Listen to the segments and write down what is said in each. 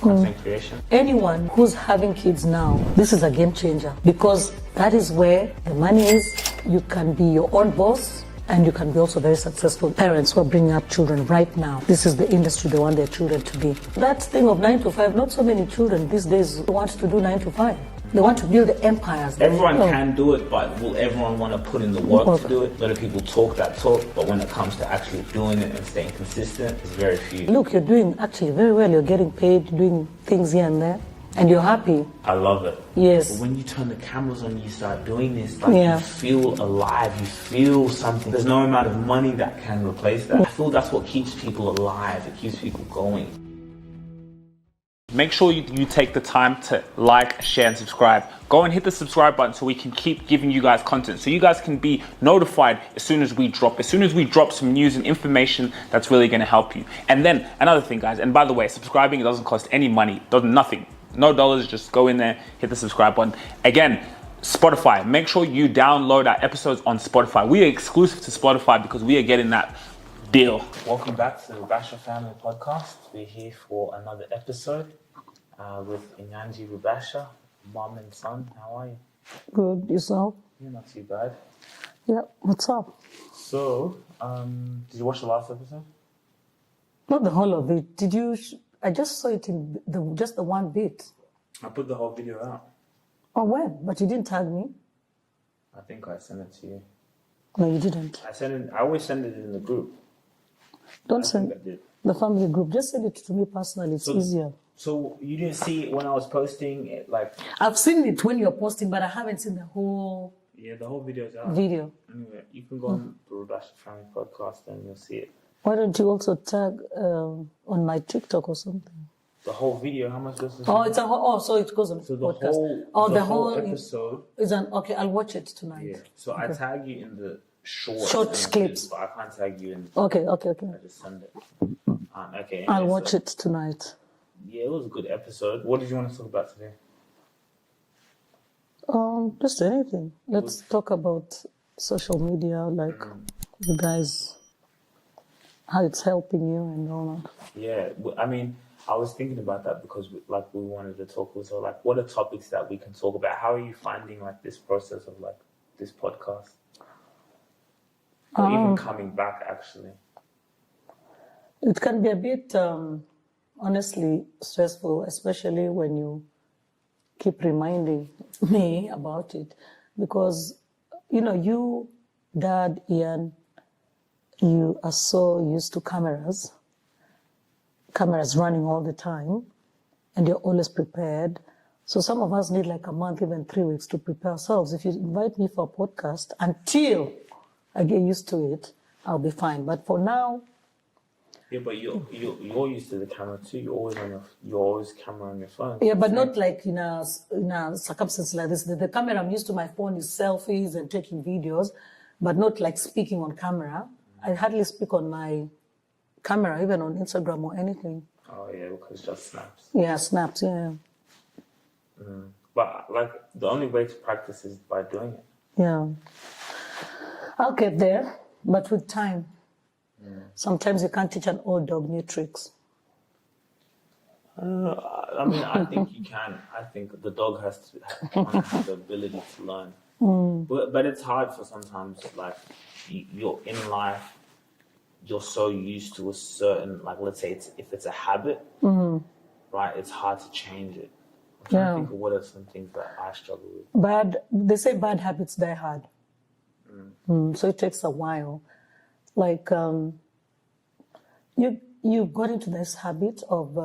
content creation. Anyone who's having kids now, this is a game changer because that is where the money is. You can be your own boss and you can be also very successful. Parents who are bringing up children right now, this is the industry they want their children to be. That thing of 9 to 5, not so many children these days want to do 9 to 5. They want to build empires. Everyone can do it, but will everyone want to put in the work to do it? A lot of people talk that talk, but when it comes to actually doing it and staying consistent, it's very few. Look, you're doing actually very well. You're getting paid, doing things here and there, and you're happy. I love it. Yes. But when you turn the cameras on, you start doing this, like you feel alive, you feel something. There's no amount of money that can replace that. I feel that's what keeps people alive. It keeps people going. Make sure you take the time to like, share, and subscribe. Go and hit the subscribe button so we can keep giving you guys content, so you guys can be notified as soon as we drop some news and information that's really going to help you. And then another thing, guys, and by the way, subscribing, it doesn't cost any money, nothing, no dollars. Just go in there, hit the subscribe button. Again, Spotify, make sure you download our episodes on Spotify. We are exclusive to Spotify because we are getting that deal. Welcome back to the Rubasha Family Podcast. We're here for another episode with Inyanji Rubasha, mom and son. How are you? Good. Yourself? You're not too bad. Yeah. What's up? So, did you watch the last episode? Not the whole of it. Did you? I just saw it in just the one bit. I put the whole video out. Oh, when? But you didn't tag me. I think I sent it to you. No, you didn't. I always send it in the group. Don't send the family group. Just send it to me personally. It's easier. So you didn't see it when I was posting it, like? I've seen it when you're posting, but I haven't seen the whole. Yeah, the whole video is out. Video. Anyway, you can go on the Rubasha Family Podcast and you'll see it. Why don't you also tag on my TikTok or something? The whole video. How much does this? Oh, it's a whole. Oh, so it goes on so the podcast. The whole episode is an. Okay, I'll watch it tonight. Yeah. So okay. I tag you in the short clips, but I can't tag you in. Okay. I just send it. Okay. I'll watch it tonight. Yeah, it was a good episode. What did you want to talk about today? Just anything. Let's talk about social media, like you guys, how it's helping you and all that. Yeah, I mean, I was thinking about that because we wanted to talk also, like, what are topics that we can talk about? How are you finding, like, this process of, like, this podcast? Or even coming back, actually? It can be a bit, honestly, stressful, especially when you keep reminding me about it. Because, you, Dad, Ian, you are so used to cameras running all the time, and you're always prepared. So some of us need like a month, even 3 weeks to prepare ourselves. If you invite me for a podcast, until I get used to it, I'll be fine. But for now... Yeah, but you're used to the camera too. You're always camera on your phone. Yeah, but not like in a circumstance like this. The camera I'm used to, my phone, is selfies and taking videos, but not like speaking on camera. I hardly speak on my camera, even on Instagram or anything. Oh yeah, because just snaps. Yeah, snaps. Yeah. But like the only way to practice is by doing it. Yeah. I'll get there, but with time. Sometimes you can't teach an old dog new tricks. I mean, I think you can. I think the dog has to have the ability to learn. But it's hard for sometimes, like, you're in life, you're so used to a certain, like, let's say if it's a habit, right, it's hard to change it. I'm trying to think of what are some things that I struggle with. They say bad habits die hard. So it takes a while. Like, you got into this habit of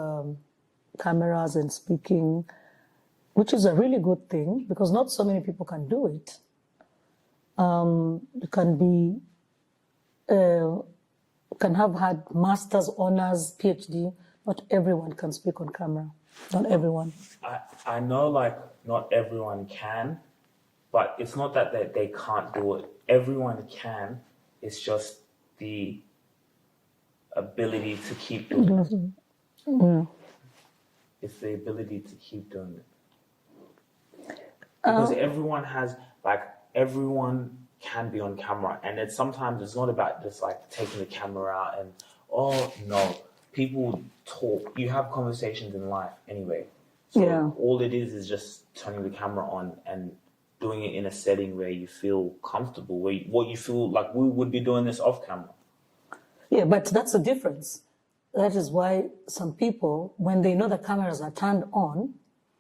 cameras and speaking, which is a really good thing because not so many people can do it. You can have had master's, honors, PhD. Not everyone can speak on camera. Not everyone. I know, like, not everyone can, but it's not that they can't do it. Everyone can. It's just the ability to keep doing it. It's the ability to keep doing it. Because everyone can be on camera, and sometimes it's not about just like taking the camera out and, oh no, people talk. You have conversations in life anyway. So all it is just turning the camera on and doing it in a setting where you feel comfortable, what you feel like we would be doing this off camera. Yeah, but that's the difference. That is why some people, when they know the cameras are turned on,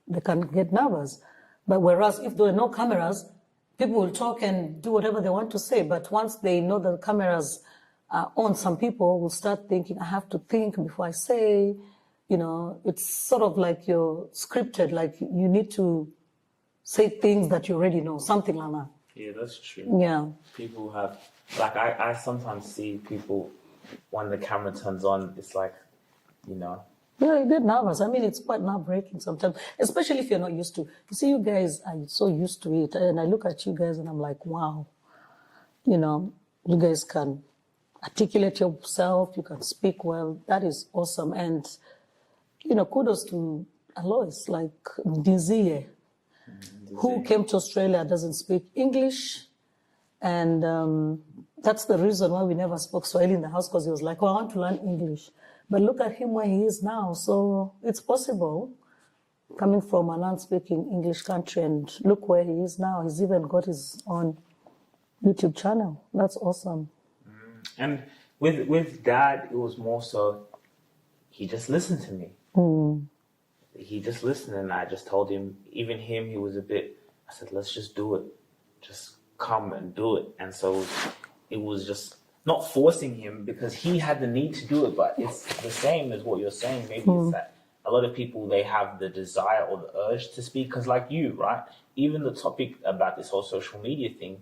they can get nervous. But whereas if there are no cameras, people will talk and do whatever they want to say. But once they know the cameras are on, some people will start thinking, I have to think before I say, you know, it's sort of like you're scripted, like you need to say things that you already know, something like that. Yeah, that's true. Yeah. People have, like, I sometimes see people, when the camera turns on, it's like, you know. Yeah, you get nervous. I mean, it's quite nerve-wracking sometimes, especially if you're not used to. You see, you guys are so used to it. And I look at you guys and I'm like, wow, you know, you guys can articulate yourself, you can speak well. That is awesome. And, you know, kudos to Alois, like Dizie, who came to Australia, doesn't speak English. And that's the reason why we never spoke Swahili in the house, because he was like, oh, I want to learn English. But look at him where he is now. So it's possible, coming from a non-speaking English country, and look where he is now. He's even got his own YouTube channel. That's awesome. And with Dad, it was more so, he just listened to me. He just listened, and I just told him, even him, he was a bit, I said, let's just do it. Just come and do it. And so it was just not forcing him, because he had the need to do it, but it's the same as what you're saying. Maybe it's that a lot of people, they have the desire or the urge to speak, because like you, right? Even the topic about this whole social media thing,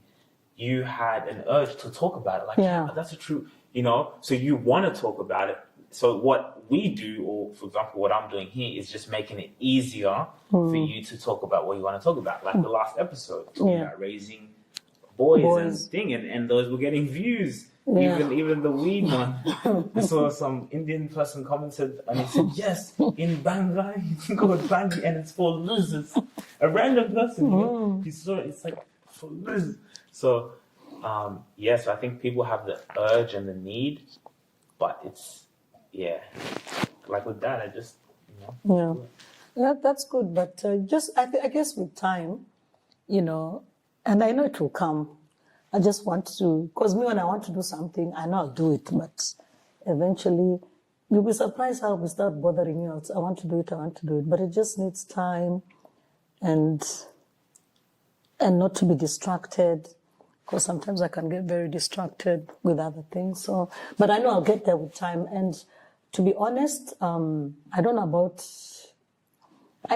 you had an urge to talk about it. Like, yeah, that's a true, you know, so you want to talk about it. So what we do, or for example, what I'm doing here, is just making it easier for you to talk about what you want to talk about. Like the last episode, talking about raising boys and thing, and those were getting views. Even the weed one. I saw some Indian person commented, and he said, yes, in Bangai, it's called Bangi, and it's for losers. A random person, you know, he saw it, it's like, for losers. So, so I think people have the urge and the need, but it's, like with that, I just, you know. Yeah, that's good, but I guess with time, you know, and I know it will come. I just want to, because me, when I want to do something, I know I'll do it, but eventually you'll be surprised how we start bothering you. I want to do it, but it just needs time and not to be distracted, because sometimes I can get very distracted with other things. So, but I know I'll get there with time. And to be honest, I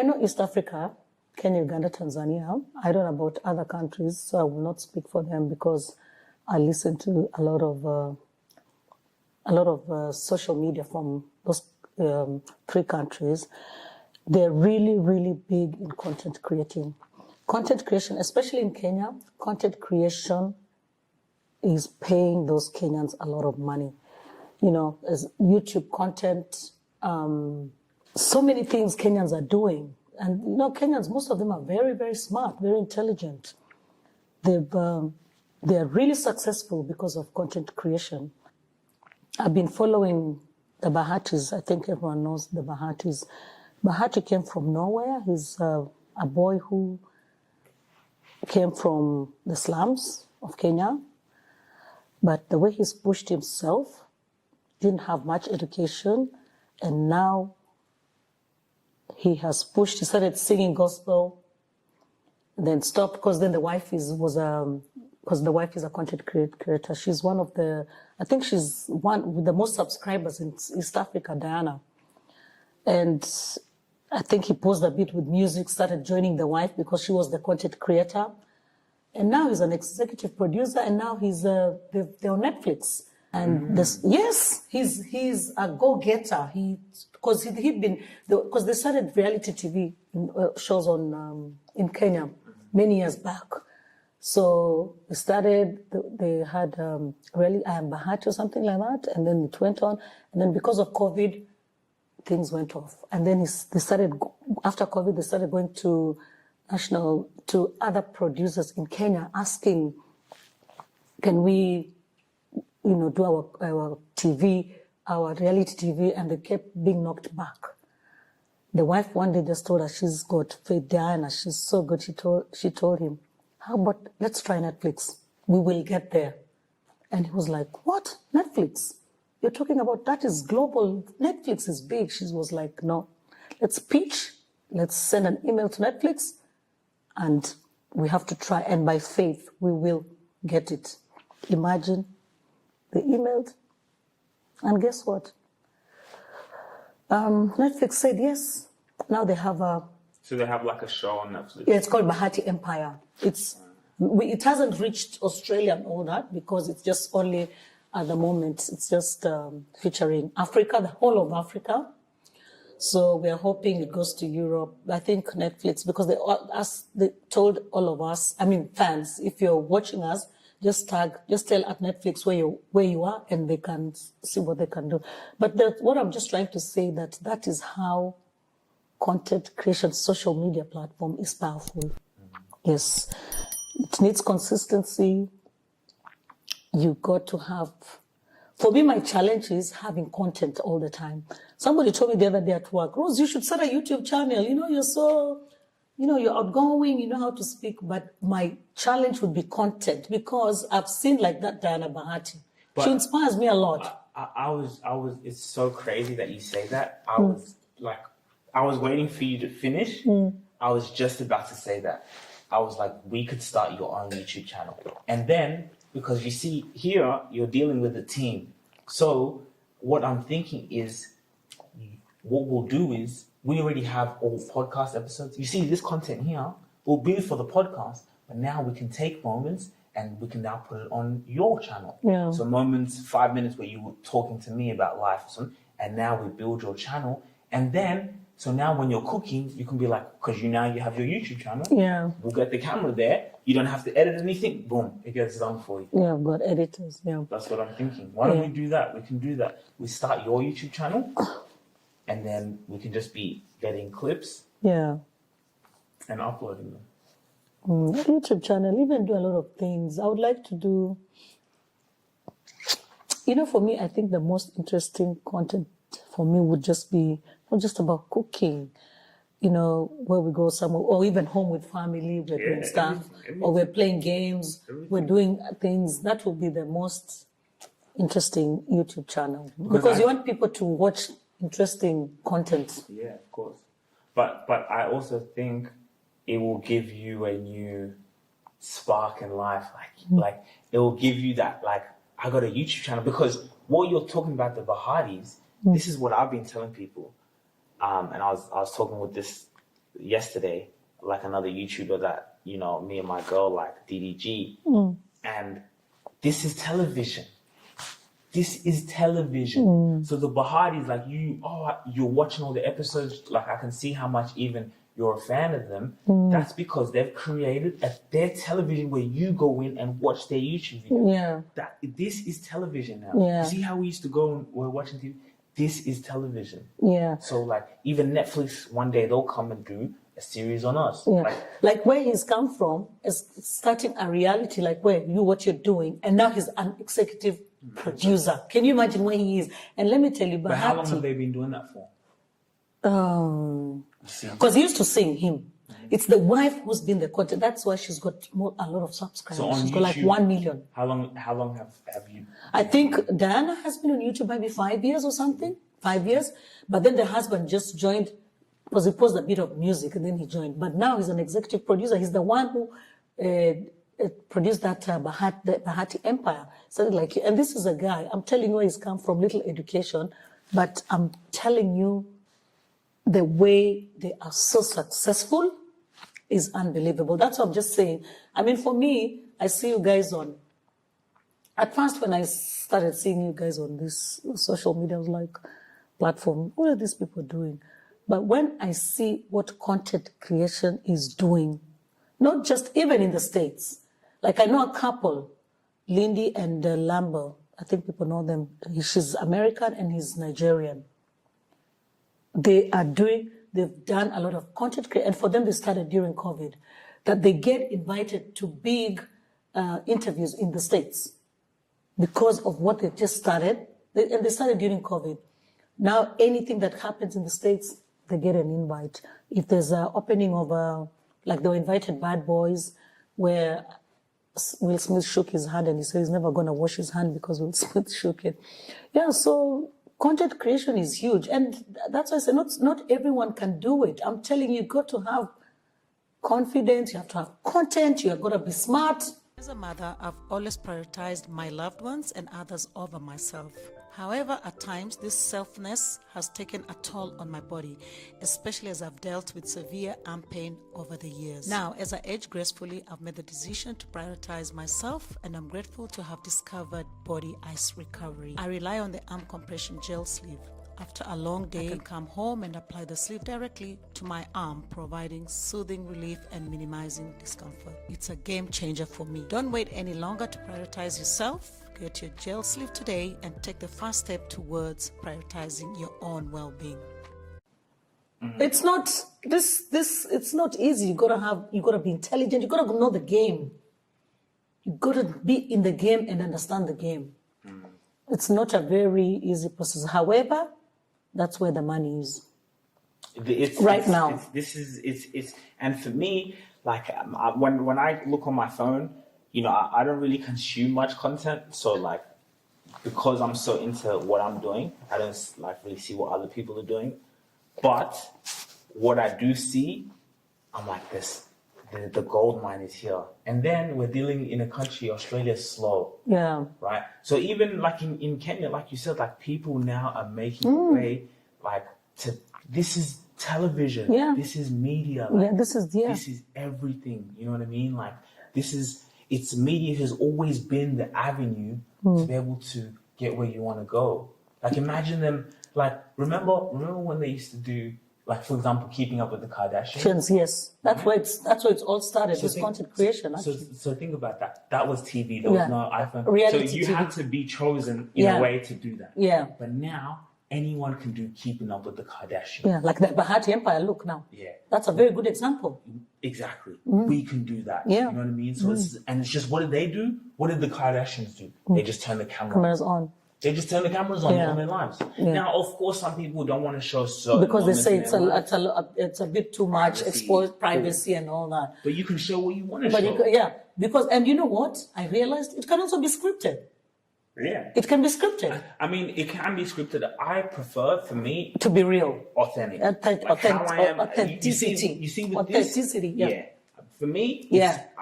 know East Africa, Kenya, Uganda, Tanzania. I don't know about other countries, so I will not speak for them, because I listen to a lot of social media from those 3 countries. They're really, really big in content creation. Content creation, especially in Kenya, content creation is paying those Kenyans a lot of money. You know, as YouTube content, so many things Kenyans are doing. And, you know, Kenyans, most of them are very, very smart, very intelligent. They are really successful because of content creation. I've been following the Bahatis. I think everyone knows the Bahatis. Bahati came from nowhere. He's a boy who came from the slums of Kenya. But the way he's pushed himself, didn't have much education, and now he started singing gospel, then stopped, because then the wife is a content creator. She's one of I think she's one with the most subscribers in East Africa, Diana. And I think he paused a bit with music, started joining the wife because she was the content creator. And now he's an executive producer, and now they're on Netflix. And he's a go-getter. Because they started reality TV shows in Kenya many years back. So they had really I Am Bahati or something like that, and then it went on. And then because of COVID, things went off. And then after COVID, they started going to other producers in Kenya asking, can we, you know, do our TV our reality TV and they kept being knocked back. The wife one day just told her she's got faith Diana, she's so good. She told him, how about let's try Netflix? We will get there. And he was like, what? Netflix? You're talking about that is global. Netflix is big. She was like, no, let's pitch. Let's send an email to Netflix and we have to try. And by faith, we will get it. Imagine they emailed and guess what? Netflix said yes. Now they have a... So they have like a show on Netflix? Yeah, it's called Bahati Empire. It hasn't reached Australia and all that because it's just only at the moment, it's just featuring Africa, the whole of Africa. So we are hoping it goes to Europe. I think Netflix, because they told all of us, I mean fans, if you're watching us, just tell at Netflix where you are and they can see what they can do. But what I'm just trying to say that is how content creation, social media platform is powerful. Yes. It needs consistency. You got to have, for me, my challenge is having content all the time. Somebody told me the other day at work, Rose, you should start a YouTube channel. You're so, you're outgoing, you know how to speak, but my challenge would be content because I've seen like that Diana Bahati. But she inspires me a lot. I was, it's so crazy that you say that. I was waiting for you to finish. I was just about to say that. I was like, we could start your own YouTube channel. And then, because you see here, you're dealing with a team. So what I'm thinking is, what we'll do is, we already have all podcast episodes. You see this content here will be for the podcast, but now we can take moments and we can now put it on your channel. Yeah. So moments, 5 minutes where you were talking to me about life or something, and now we build your channel. And then, so now when you're cooking, you can be like, because you have your YouTube channel. Yeah. We'll get the camera there. You don't have to edit anything. Boom, it gets done for you. Yeah, I've got editors. Yeah. That's what I'm thinking. Why don't we do that? We can do that. We start your YouTube channel, and then we can just be getting clips. Yeah. And uploading them. YouTube channel, even do a lot of things. I would like to do, for me, I think the most interesting content for me would just be not just about cooking, where we go somewhere, or even home with family, we're doing stuff, or we're playing games, we're doing things. That will be the most interesting YouTube channel. Because you want people to watch interesting content. Yeah, of course. But I also think it will give you a new spark in life. Like it will give you that, I got a YouTube channel. Because what you're talking about, the Bahatis, this is what I've been telling people. And I was talking with this yesterday, like another YouTuber that, me and my girl like, DDG. And this is television. This is television. So the Bahatis, you're watching all the episodes, I can see how much even you're a fan of them. That's because they've created their television where you go in and watch their YouTube video. Yeah. This is television now. Yeah. You see how we used to go and we're watching TV? This is television. Yeah. So even Netflix, one day they'll come and do a series on us. Yeah. Like where he's come from is starting a reality, what you're doing, and now he's an executive producer. Can you imagine where he is? And let me tell you, but how long have they been doing that for? Because he used to sing him. It's the wife who's been the content. That's why she's got a lot of subscribers. So she's YouTube, got 1 million. How long have you? I think Diana has been on YouTube maybe 5 years or something. 5 years. But then the husband just joined because he posted a bit of music and then he joined. But now he's an executive producer. He's the one who produced that Bahati Empire. And this is a guy, I'm telling you where he's come from, little education, but I'm telling you the way they are so successful is unbelievable. That's what I'm just saying. I mean, for me, I see you guys at first when I started seeing you guys on this social media, I was like, platform, what are these people doing? But when I see what content creation is doing, not just even in the States, I know a couple, Lindy and Lambo, I think people know them. She's American and he's Nigerian. They've done a lot of content creation, and for them, they started during COVID, that they get invited to big interviews in the States because of what they just started. And they started during COVID. Now, anything that happens in the States, they get an invite. If there's an opening of like they were invited Bad Boys, where Will Smith shook his hand and he said he's never going to wash his hand because Will Smith shook it. Yeah, so content creation is huge. And that's why I say not everyone can do it. I'm telling you, you've got to have confidence, you have to have content, you've got to be smart. As a mother, I've always prioritized my loved ones and others over myself. However, at times, this selfness has taken a toll on my body, especially as I've dealt with severe arm pain over the years. Now, as I age gracefully, I've made the decision to prioritize myself, and I'm grateful to have discovered Body Ice Recovery. I rely on the arm compression gel sleeve. After a long day, I can come home and apply the sleeve directly to my arm, providing soothing relief and minimizing discomfort. It's a game changer for me. Don't wait any longer to prioritize yourself. Get your gel sleeve today and take the first step towards prioritizing your own well-being. It's not it's not easy. You gotta be intelligent, you gotta know the game. You gotta be in the game and understand the game. It's not a very easy process. However, that's where the money is. Now. And for me, like when I look on my phone, you know, I don't really consume much content. So like, because I'm so into what I'm doing, I don't like really see what other people are doing. But what I do see, I'm like this. The gold mine is here. And then we're dealing in a country, Australia's slow. Yeah. Right? So even like in Kenya, like you said, like people now are making way, like this is television. Yeah. This is media. Like, this is everything. You know what I mean? Like it's media has always been the avenue to be able to get where you want to go. Like imagine them, like remember when they used to do, like, for example, Keeping Up with the Kardashians. Yes, that's where it's all started. So content creation. So think about that. That was TV. There was no iPhone. Reality so you TV. had to be chosen in a way to do that. Yeah. But now anyone can do Keeping Up with the Kardashians. Yeah, like the Bahati Empire. Look now. Yeah. That's a very good example. Exactly. We can do that. Yeah. You know what I mean? So it's just, what did they do? What did the Kardashians do? They just turned the cameras on. They just turn the cameras on their lives. Yeah. Now, of course, some people don't want to show because they say it's a bit too much, exposed privacy and all that. But you can show what you want to show. Because and you know what? I realized it can also be scripted. Yeah. It can be scripted. I mean, it can be scripted. I prefer, for me, to be real, authentic. Authenticity. You see with authenticity. This? Yeah. For me,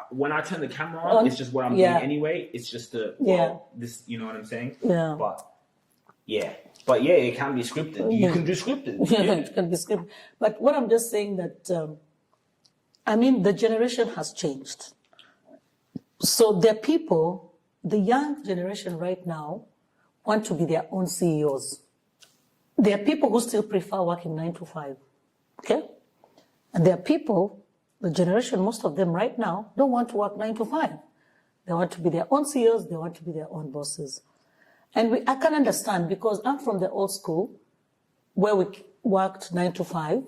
when I turn the camera on, it's just what I'm doing anyway. It's just this, you know what I'm saying? Yeah. But it can be scripted. You can do scripted. Yeah, it can be scripted. But what I'm just saying that, I mean, the generation has changed. So there are people, the young generation right now want to be their own CEOs. There are people who still prefer working 9 to 5. Okay? And there are people, the generation, most of them right now, don't want to work 9 to 5. They want to be their own CEOs, they want to be their own bosses. And I can understand, because I'm from the old school where we worked 9 to 5,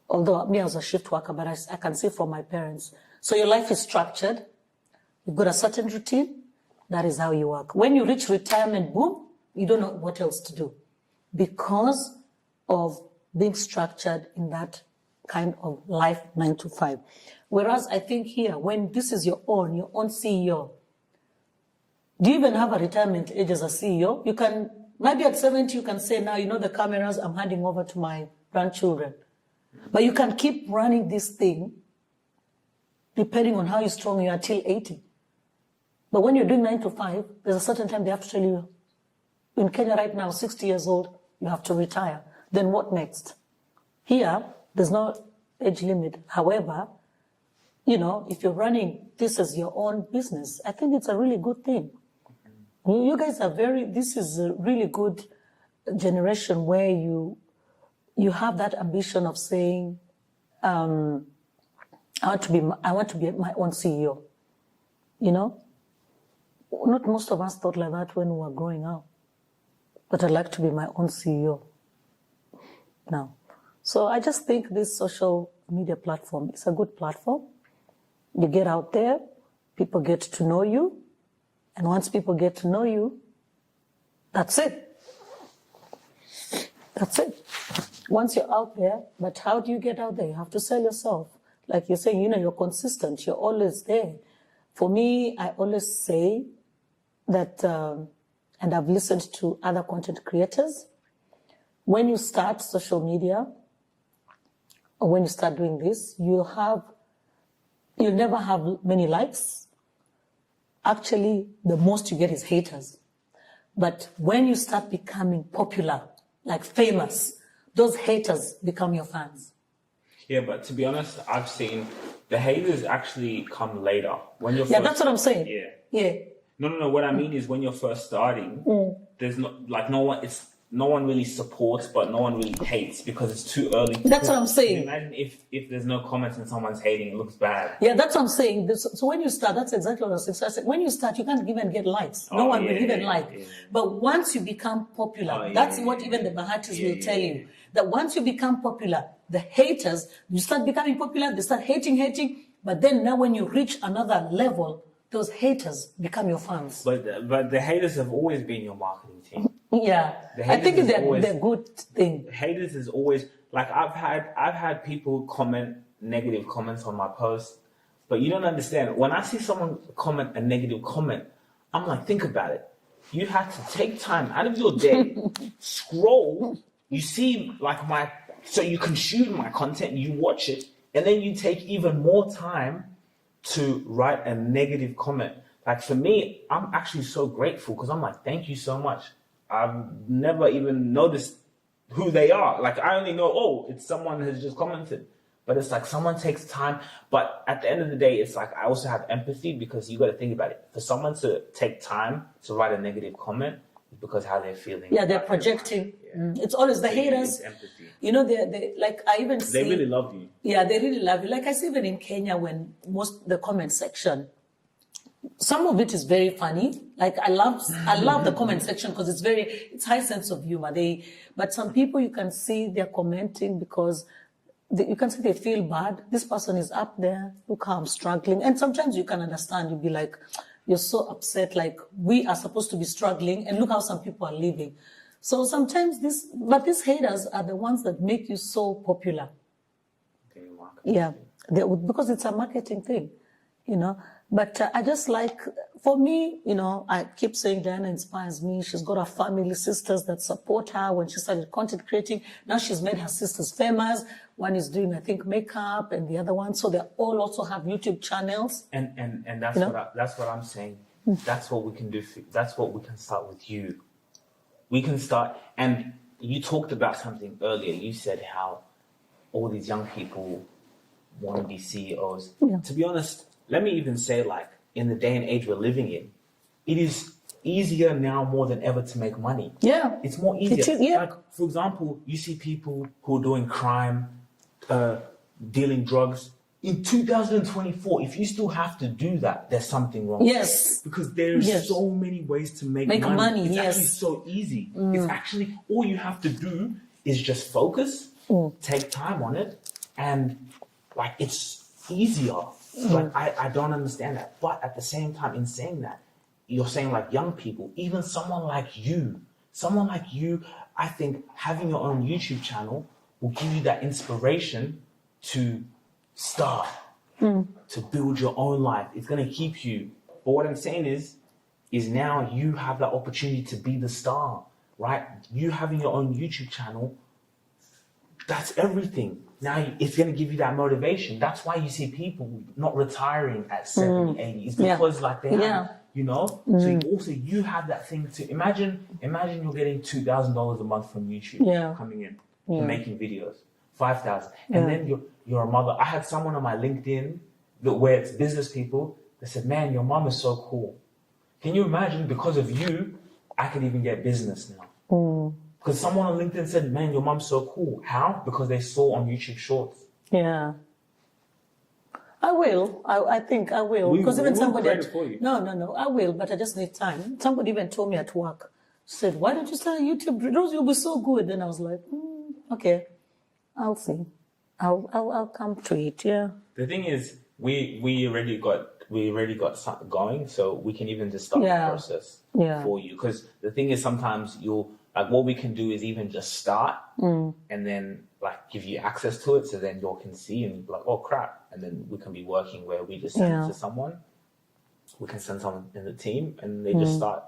although me I was a shift worker, but I can see from my parents. So your life is structured, you've got a certain routine, that is how you work. When you reach retirement, boom, you don't know what else to do because of being structured in that kind of life 9 to 5. Whereas I think here, when this is your own CEO, do you even have a retirement age as a CEO? You can, maybe at 70, you can say, now, you know, the cameras, I'm handing over to my grandchildren. But you can keep running this thing, depending on how strong you are, till 80. But when you're doing 9 to 5, there's a certain time they have to tell you, in Kenya right now, 60 years old, you have to retire. Then what next? Here, there's no age limit. However, you know, if you're running this as your own business, I think it's a really good thing. You guys are this is a really good generation where you have that ambition of saying, I want to be my own CEO. You know? Not most of us thought like that when we were growing up. But I'd like to be my own CEO now. So I just think this social media platform is a good platform. You get out there, people get to know you, and once people get to know you, that's it. That's it. Once you're out there, but how do you get out there? You have to sell yourself. Like you're saying, you're consistent. You're always there. For me, I always say that, and I've listened to other content creators, when you start social media, or when you start doing this, you'll never have many likes. Actually, the most you get is haters. But when you start becoming popular, like famous, those haters become your fans. Yeah, but to be honest, I've seen the haters actually come later. When you're that's what I'm saying. Yeah. No. What I mean is when you're first starting, there's no one really supports, but no one really hates because it's too early. That's what I'm saying. Imagine if there's no comments and someone's hating, it looks bad. Yeah, that's what I'm saying. So when you start, that's exactly what I was saying. When you start, you can't even get likes. No one will even like. Yeah. But once you become popular, that's what even the Bahatis will tell you. That once you become popular, the haters, you start becoming popular, they start hating. But then now when you reach another level, those haters become your fans. But the haters have always been your marketing team. Yeah, I think they're good thing. Haters is always like I've had people comment negative comments on my post, but you don't understand. When I see someone comment a negative comment, I'm like, think about it. You have to take time out of your day, scroll. You see so you consume my content, you watch it, and then you take even more time to write a negative comment. Like for me, I'm actually so grateful because I'm like, thank you so much. I've never even noticed who they are. Like I only know, it's someone who's just commented. But it's like someone takes time. But at the end of the day, it's like I also have empathy because you got to think about it. For someone to take time to write a negative comment, it's because how they're feeling. Yeah, they're projecting. Yeah. It's always the haters. Empathy. They like I even see. They really love you. Yeah, they really love you. Like I see even in Kenya when the comment section, some of it is very funny. Like I love the comment section because it's high sense of humor. But some people you can see they're commenting because you can see they feel bad. This person is up there. Look how I'm struggling. And sometimes you can understand. You'll be like, you're so upset. Like we are supposed to be struggling, and look how some people are living. So sometimes these haters are the ones that make you so popular. Yeah, because it's a marketing thing, But I just like, for me, I keep saying Diana inspires me. She's got her family, sisters that support her when she started content creating. Now she's made her sisters famous. One is doing, I think, makeup, and the other one. So they all also have YouTube channels. And that's what I'm saying. That's what we can do. That's what we can start with you. We can start. And you talked about something earlier. You said how all these young people want to be CEOs. Yeah. To be honest, let me even say, like, in the day and age we're living in, it is easier now more than ever to make money. Yeah. It's more easier. It is, yeah. Like, for example, you see people who are doing crime, dealing drugs. In 2024, if you still have to do that, there's something wrong. Yes. Because there's so many ways to make money. It's actually so easy. It's actually, all you have to do is just focus, take time on it, and, like, it's easier. Like, I don't understand that. But at the same time, in saying that, you're saying like young people, even someone like you, I think having your own YouTube channel will give you that inspiration to start, to build your own life. It's going to keep you. But what I'm saying is now you have that opportunity to be the star, right? You having your own YouTube channel, that's everything. Now it's going to give you that motivation. That's why you see people not retiring at 70, 80. It's because like they have, So you have that thing to imagine you're getting $2,000 a month from YouTube coming in, making videos, 5,000. And then you're a mother. I had someone on my LinkedIn where it's business people that said, man, your mom is so cool. Can you imagine because of you, I could even get business now. Because someone on LinkedIn said, man, your mom's so cool. How? Because they saw on YouTube Shorts. Yeah. I will. I think I will. Because even somebody... No. I will, but I just need time. Somebody even told me at work, said, why don't you start a YouTube? Those will be so good. And I was like, okay, I'll see. I'll come to it, yeah. The thing is, we already got something going, so we can even just start the process for you. Because the thing is, sometimes you'll like what we can do is even just start and then like give you access to it, so then you can see and be like, oh crap, and then we can be working where we just send it to someone. We can send someone in the team, and they just start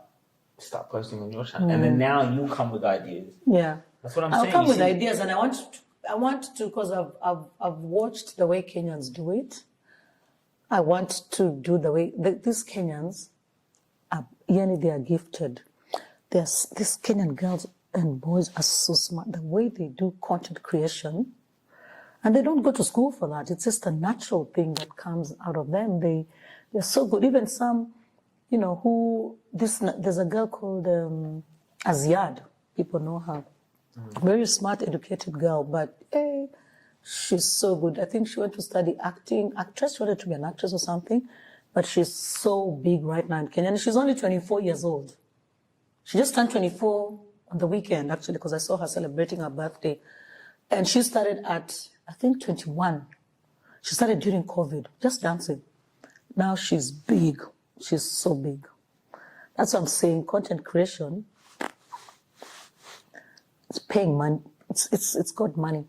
posting on your channel, and then now you come with ideas. Yeah, that's what I'm saying. I'll come with ideas, and I want to because I've watched the way Kenyans do it. I want to do the way these Kenyans are. Yani, they are gifted. These Kenyan girls and boys are so smart. The way they do content creation, and they don't go to school for that. It's just a natural thing that comes out of them. They're so good. Even some, you know, there's a girl called Aziad. People know her. Very smart, educated girl, but she's so good. I think she went to study acting. Actress, she wanted to be an actress or something, but she's so big right now in Kenya. And she's only 24 years old. She just turned 24 on the weekend, actually, because I saw her celebrating her birthday. And she started at, I think, 21. She started during COVID, just dancing. Now she's big. She's so big. That's what I'm saying. Content creation, it's paying money. It's got money.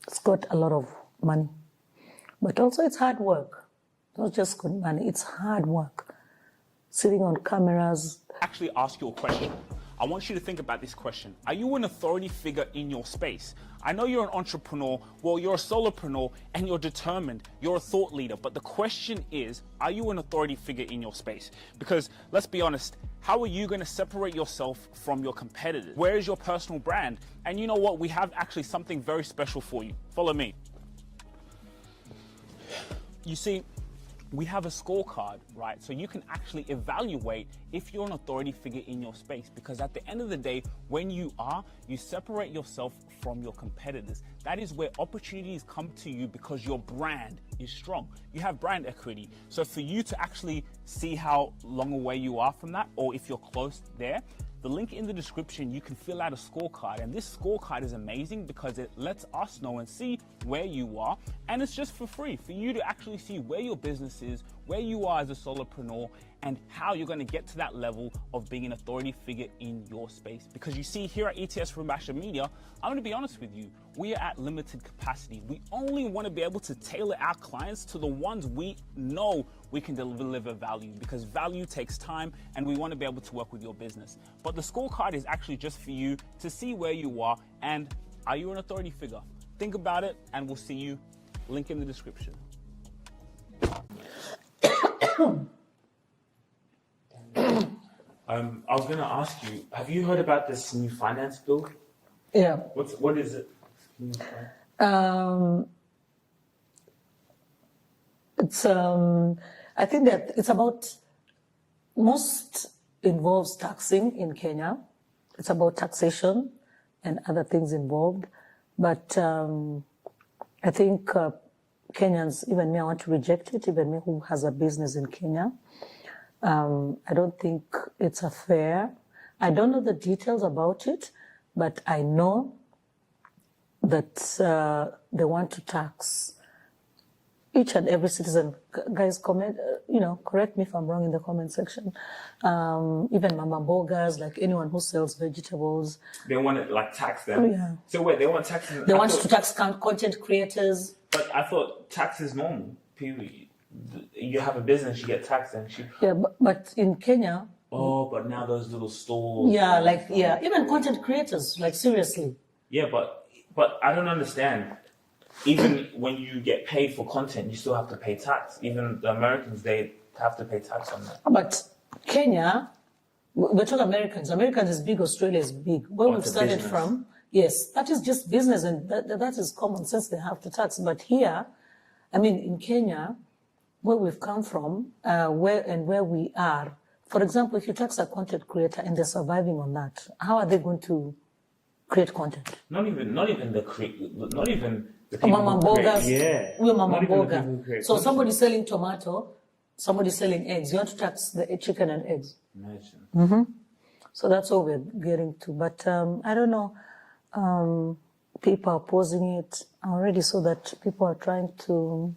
It's got a lot of money. But also it's hard work. Not just good money, it's hard work. Sitting on cameras. Actually ask you a question. I want you to think about this question. Are you an authority figure in your space? I know you're an entrepreneur, well, you're a solopreneur, and you're determined, you're a thought leader. But the question is, are you an authority figure in your space? Because let's be honest, how are you going to separate yourself from your competitors? Where is your personal brand? And you know what? We have actually something very special for you. Follow me. You see, we have a scorecard, right? So you can actually evaluate if you're an authority figure in your space, because at the end of the day, when you separate yourself from your competitors. That is where opportunities come to you because your brand is strong. You have brand equity. So for you to actually see how long away you are from that, or if you're close there, the link in the description, you can fill out a scorecard. And this scorecard is amazing because it lets us know and see where you are. And it's just for free for you to actually see where your business is, where you are as a solopreneur, and how you're going to get to that level of being an authority figure in your space. Because you see, here at ETS Rubasha Media, I'm going to be honest with you, we are at limited capacity. We only want to be able to tailor our clients to the ones we know we can deliver value, because value takes time and we want to be able to work with your business. But the scorecard is actually just for you to see where you are and are you an authority figure? Think about it and we'll see you. Link in the description. I was going to ask you, have you heard about this new finance bill? Yeah. What is it? It's I think that it's about, most involves taxing in Kenya. It's about taxation and other things involved. But I think Kenyans, even me, I want to reject it, even me who has a business in Kenya. I don't think it's a fair. I don't know the details about it, but I know that they want to tax each and every citizen. Guys, comment, correct me if I'm wrong in the comment section. Even mama bogas, like anyone who sells vegetables. They want to like tax them. Yeah. So wait, they want taxes. They want to tax content creators. But I thought tax is normal. Period. You have a business, you get taxed, and Yeah, but in Kenya. Oh, but now those little stores. Yeah, even content creators, like seriously. Yeah, but I don't understand. Even when you get paid for content, you still have to pay tax. Even the Americans, they have to pay tax on that. But Kenya, we're talking Americans. Americans is big, Australia is big. Where we've started business. from, yes, that is just business, and that is common sense, they have to tax. But here, I mean, in Kenya, where we've come from, where we are, for example, if you tax a content creator and they're surviving on that, how are they going to create content? Not even the people Mama who create, bogas. yeah. We're mama Not even the boga. people who create So content. somebody's selling tomato, somebody's selling eggs. You want to tax the chicken and eggs. Imagine. So that's what we're getting to. But I don't know. People are opposing it. I already saw that people are trying to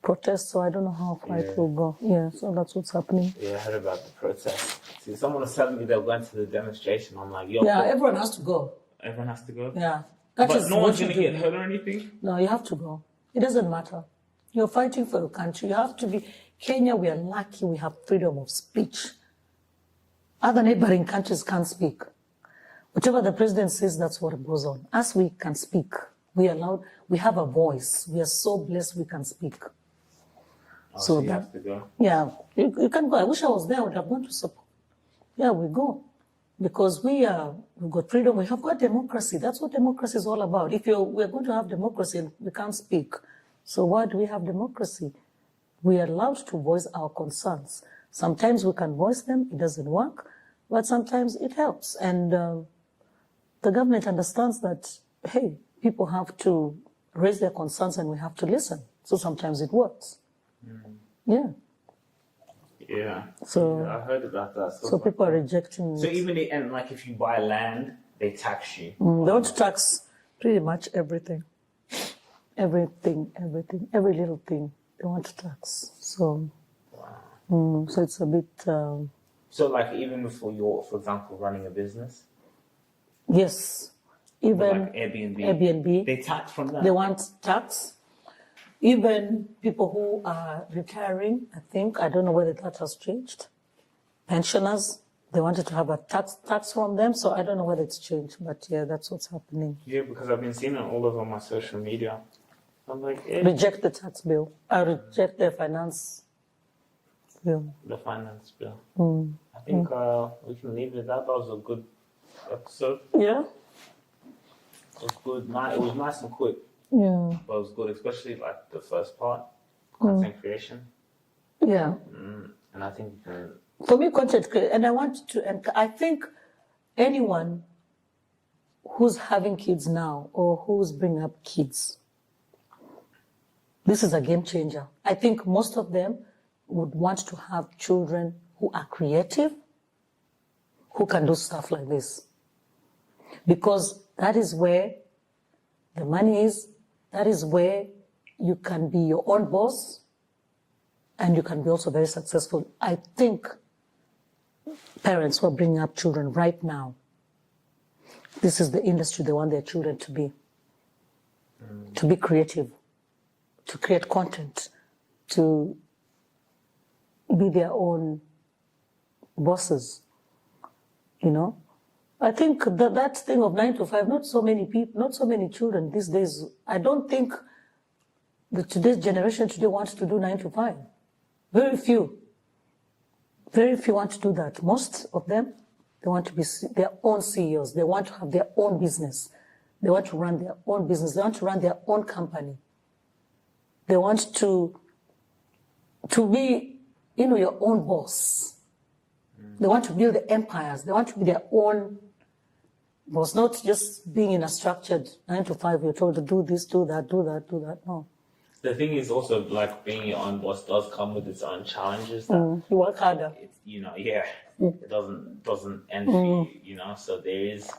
protest, so I don't know how far it will go. Yeah, so that's what's happening. Yeah, I heard about the protest. See, someone was telling me they were going to the demonstration. I'm like, yo, Yeah, everyone has to go. everyone has to go. Yeah. But is no what one's you going to do. get hurt or anything? No, you have to go. It doesn't matter. You're fighting for your country. You have to be. Kenya, we are lucky we have freedom of speech. Other neighboring countries can't speak. Whatever the president says, that's what goes on. Us, we can speak. We are allowed. We have a voice. We are so blessed we can speak. Oh, so you have to go. Yeah, you can go. I wish I was there. I would have gone to support. Yeah, we go. Because we've got freedom, we have got democracy. That's what democracy is all about. If we're going to have democracy and we can't speak, so why do we have democracy? We are allowed to voice our concerns. Sometimes we can voice them, it doesn't work, but sometimes it helps. And the government understands that, hey, people have to raise their concerns and we have to listen. So sometimes it works. Yeah. Yeah. So I heard about that. So people are rejecting it. So even and like if you buy land, they tax you. They want to tax pretty much everything. Everything, every little thing they want to tax. So, so it's a bit. So like even for example, running a business. Yes, even like Airbnb. They tax from that. They want tax. Even people who are retiring, I don't know whether that has changed. Pensioners, they wanted to have a tax from them, so I don't know whether it's changed, but yeah, that's what's happening. Yeah, because I've been seeing it all over my social media. I'm like, Reject the tax bill. I reject the finance bill. The finance bill. I think we can leave it at that. That was a good episode. Yeah. It was good. It was nice and quick. Yeah. But it was good, especially like the first part, content creation. Yeah. And I think for me, content creation, and I want to, and I think anyone who's having kids now or who's bringing up kids, this is a game changer. I think most of them would want to have children who are creative, who can do stuff like this. Because that is where the money is, that is where you can be your own boss and you can be also very successful. I think parents who are bringing up children right now, this is the industry they want their children to be creative, to create content, to be their own bosses, you know? I think that thing of 9 to 5, not so many people, not so many children these days. I don't think today's generation today wants to do 9 to 5. Very few want to do that. Most of them, they want to be their own CEOs. They want to have their own business. They want to run their own business. They want to run their own company. They want to be, your own boss. They want to build the empires. They want to be their own boss, not just being in a structured 9 to 5. You're told to do this, do that, do that, do that. No. The thing is also like being your own boss does come with its own challenges. That You work harder. it's, it doesn't end for you, So there is.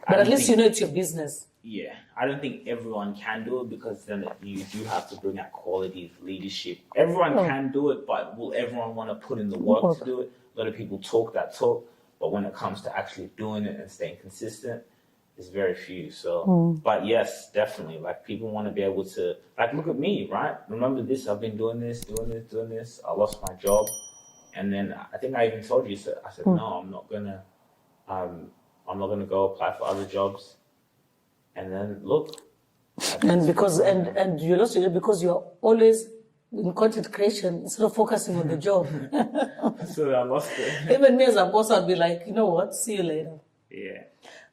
But at least it's your business. Yeah, I don't think everyone can do it because then you do have to bring out qualities, leadership. Everyone can do it, but will everyone want to put in the work to do it? A lot of people talk that talk, but when it comes to actually doing it and staying consistent, it's very few. So, but yes, definitely, like people want to be able to, like, look at me, right? Remember this? I've been doing this. I lost my job, and then I think I even told you. So I said, no, I'm not gonna go apply for other jobs. And then look. And because and you lost it because you're always in content creation instead of focusing on the job. So I lost it. Even me as a boss, I'd be like, you know what, see you later. Yeah.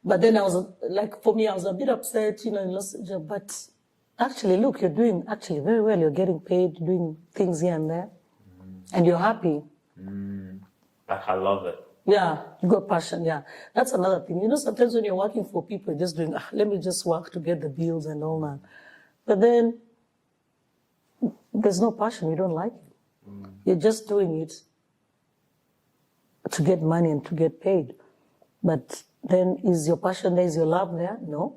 But then I was like, for me, I was a bit upset, you lost the job. But actually, look, you're doing actually very well. You're getting paid, doing things here and there, and you're happy. Like I love it. Yeah, you got passion, yeah. That's another thing. Sometimes when you're working for people, you're just doing, let me just work to get the bills and all that. But then there's no passion, you don't like it. You're just doing it to get money and to get paid. But then is your passion there, is your love there? No.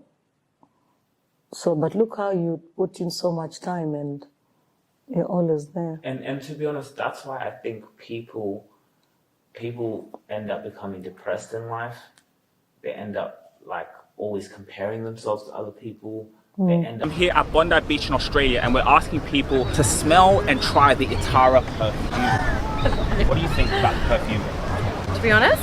So, but look how you put in so much time and you're always there. And to be honest, that's why I think people people end up becoming depressed in life. They end up like always comparing themselves to other people. They end up I'm here at Bondi Beach in Australia, and we're asking people to smell and try the Itara perfume. What do you think about the perfume? To be honest,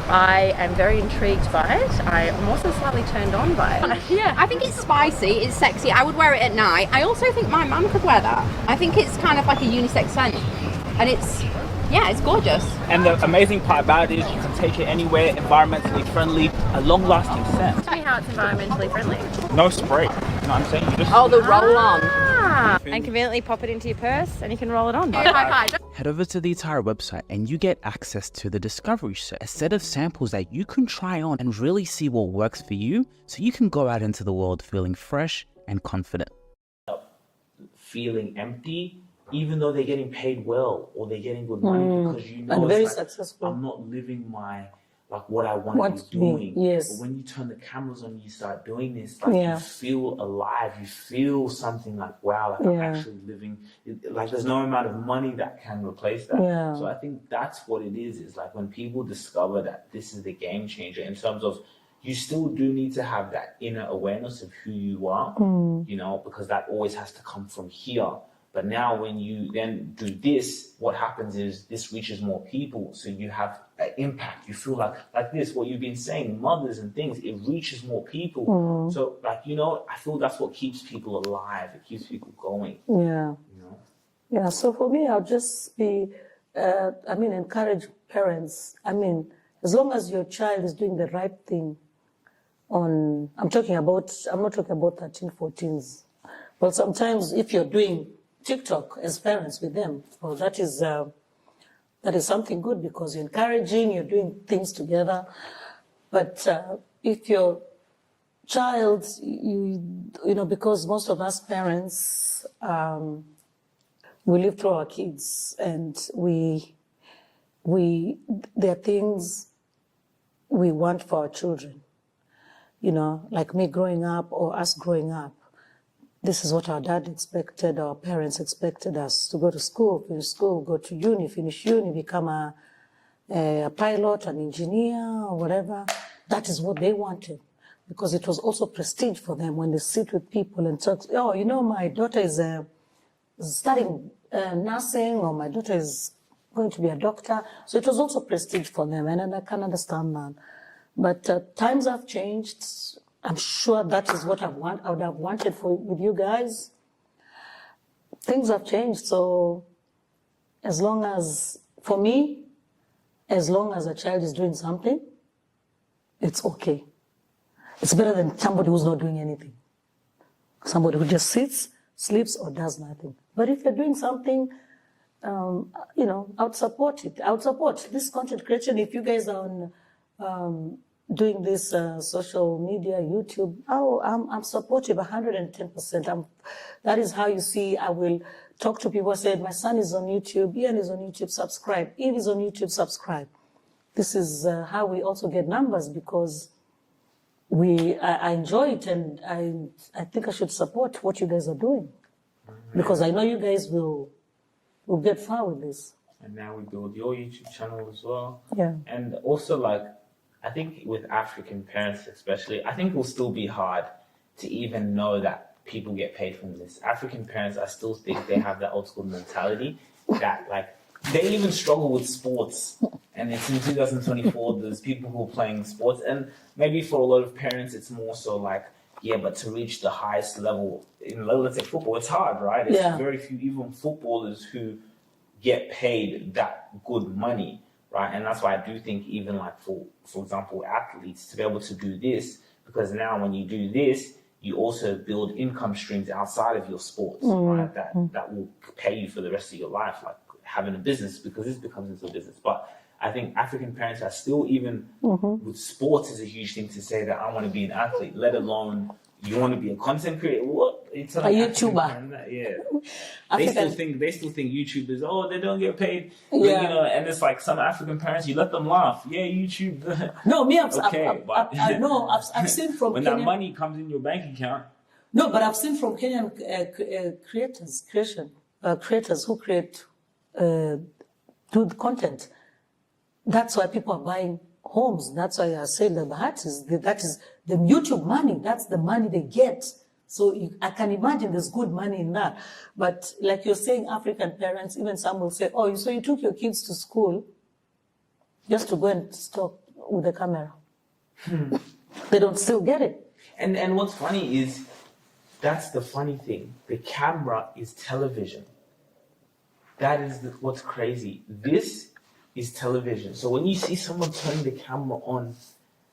I am very intrigued by it. I'm also slightly turned on by it. Yeah, I think it's spicy, it's sexy. I would wear it at night. I also think my mum could wear that. I think it's kind of like a unisex scent, and it's gorgeous. And the amazing part about it is you can take it anywhere, environmentally friendly, a long-lasting scent. Tell me how it's environmentally friendly. No spray, you know what I'm saying? You just Oh, the roll-on. And conveniently pop it into your purse and you can roll it on. Head over to the Itara website and you get access to the Discovery Set, a set of samples that you can try on and really see what works for you, so you can go out into the world feeling fresh and confident. feeling empty, even though they're getting paid well or they're getting good money, because you know And very it's like, successful. I'm not living my what I want to be doing. Yes. But when you turn the cameras on, you start doing this, like Yeah. you feel alive, you feel something like, wow, like I'm Yeah. actually living, like there's no amount of money that can replace that. Yeah. So I think that's what it is like when people discover that this is the game changer in terms of, you still do need to have that inner awareness of who you are, you know, because that always has to come from here. But now when you then do this, what happens is this reaches more people. So you have an impact. You feel like this, what you've been saying, mothers and things, it reaches more people. So like, you know, I feel that's what keeps people alive. It keeps people going, Yeah. you know. Yeah, so for me, I'll just be, encourage parents. As long as your child is doing the right thing I'm not talking about 13, 14s. But sometimes if you're doing TikTok as parents with them, well, that is something good because you're encouraging, you're doing things together. But if your child, because most of us parents, we live through our kids, and there are things we want for our children. You know, like me growing up or us growing up, this is what our dad expected, our parents expected us to go to school, finish school, go to uni, finish uni, become a pilot, an engineer, or whatever. That is what they wanted, because it was also prestige for them when they sit with people and talk, oh, you know, my daughter is studying nursing, or my daughter is going to be a doctor. So it was also prestige for them, and I can understand that. But times have changed. I'm sure that is what I would have wanted with you guys. Things have changed. So as long as a child is doing something, it's okay. It's better than somebody who's not doing anything. Somebody who just sits, sleeps, or does nothing. But if you're doing something, I would support it. I would support this content creation. If you guys are on doing this social media, YouTube, I'm supportive 110%. That is how you see I will talk to people. I said, my son is on YouTube, Ian is on YouTube, subscribe. Eve is on YouTube, subscribe. This is how we also get numbers, because I enjoy it, and I think I should support what you guys are doing, because I know you guys will get far with this. And now we build your YouTube channel as well. Yeah. And also, I think with African parents especially, I think it will still be hard to even know that people get paid from this. African parents, I still think they have that old school mentality that they even struggle with sports. And it's in 2024, there's people who are playing sports. And maybe for a lot of parents, it's more so but to reach the highest level in, let's say, football, it's hard, right? It's very few, even footballers, who get paid that good money. Right, and that's why I do think even for example, athletes to be able to do this, because now when you do this, you also build income streams outside of your sports, right? That will pay you for the rest of your life, like having a business, because this becomes into a business. But I think African parents are still, even with sports, is a huge thing to say that I want to be an athlete, let alone you want to be a content creator. What? It's a YouTuber. Yeah. They still think YouTubers, they don't get paid. Yeah. But, and it's like some African parents, you let them laugh. Yeah, YouTube. No, me, I've seen from when Kenyan, that money comes in your bank account. No, but I've seen from Kenyan creators who create do the content. That's why people are buying homes. That's why I say the Bahatis, that is the YouTube money. That's the money they get. So I can imagine there's good money in that. But like you're saying, African parents, even some will say, oh, so you took your kids to school just to go and stop with the camera. They don't still get it. And what's funny is, that's the funny thing. The camera is television. That is what's crazy. This is television. So when you see someone turning the camera on,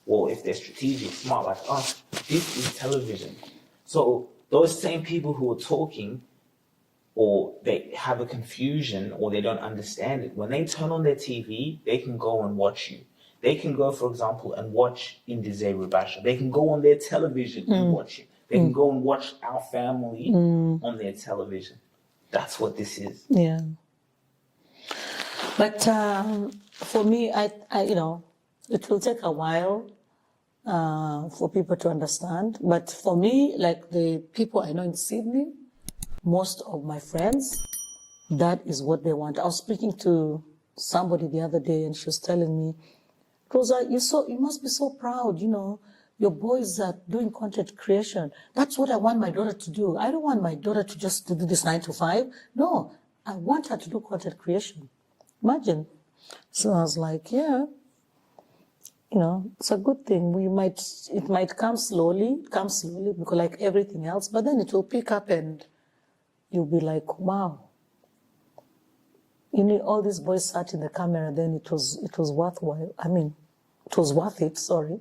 well, if they're strategic, smart like us, this is television. So those same people who are talking, or they have a confusion, or they don't understand it, when they turn on their TV, they can go and watch you. They can go, for example, and watch Sugira Rubasha. They can go on their television and watch you. They can go and watch our family on their television. That's what this is. Yeah. But for me, I it will take a while for people to understand. But for me, like the people I know in Sydney, most of my friends, that is what they want. I was speaking to somebody the other day, and she was telling me, Rosa, you must be so proud, your boys are doing content creation. That's what I want my daughter to do. I don't want my daughter to just do this 9 to 5. No, I want her to do content creation. Imagine. So I was like, yeah, it's a good thing. It might come slowly because like everything else, but then it will pick up and you'll be like, wow. All these boys sat in the camera, then it was worthwhile. I mean, it was worth it, sorry.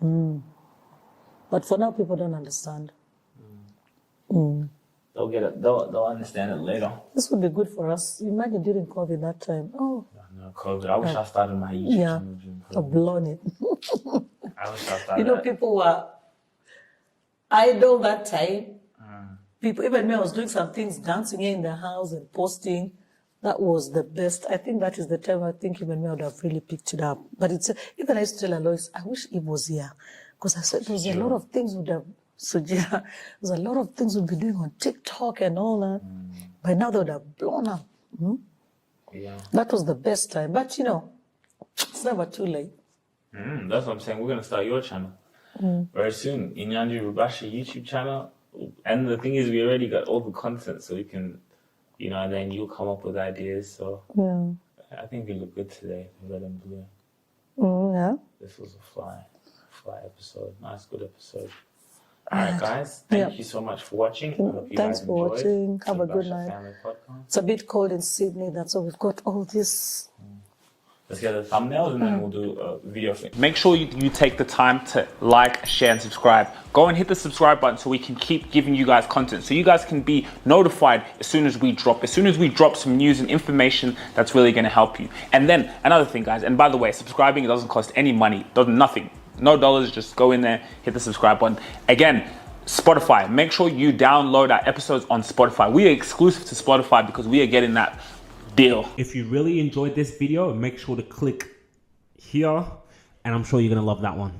But for now, people don't understand. They'll get it. They'll understand it later. This would be good for us. Imagine during COVID that time. Oh. No, COVID. I wish I started my YouTube channel. I've blown it. I wish I started people were idle that time. People, even me, I was doing some things, dancing here in the house and posting. That was the best. I think that is the time I think even me would have really picked it up. But even I used to tell Alois, I wish Eve was here. Because I said there's a lot of things Sugira, there's a lot of things we'd be doing on TikTok and all that. By now they would have blown up. Yeah. That was the best time. But it's never too late. That's what I'm saying. We're going to start your channel very soon. Inyanji Rubasha YouTube channel. And the thing is, we already got all the content, so we can... and then you'll come up with ideas. So I think you look good today, red and blue. Yeah. This was a fly episode. Nice, good episode. All right, guys. Thank you so much for watching. I hope you Thanks guys for enjoyed watching. Have a the good Basha night. Family Podcast. It's a bit cold in Sydney. That's why we've got all this. Let's get the thumbnails and then we'll do a video thing. Make sure you take the time to like, share, and subscribe. Go and hit the subscribe button so we can keep giving you guys content. So you guys can be notified as soon as we drop some news and information that's really going to help you. And then another thing, guys, and by the way, subscribing, it doesn't cost any money, nothing. No dollars, just go in there, hit the subscribe button. Again, Spotify, make sure you download our episodes on Spotify. We are exclusive to Spotify because we are getting that deal. If you really enjoyed this video, make sure to click here, and I'm sure you're gonna love that one.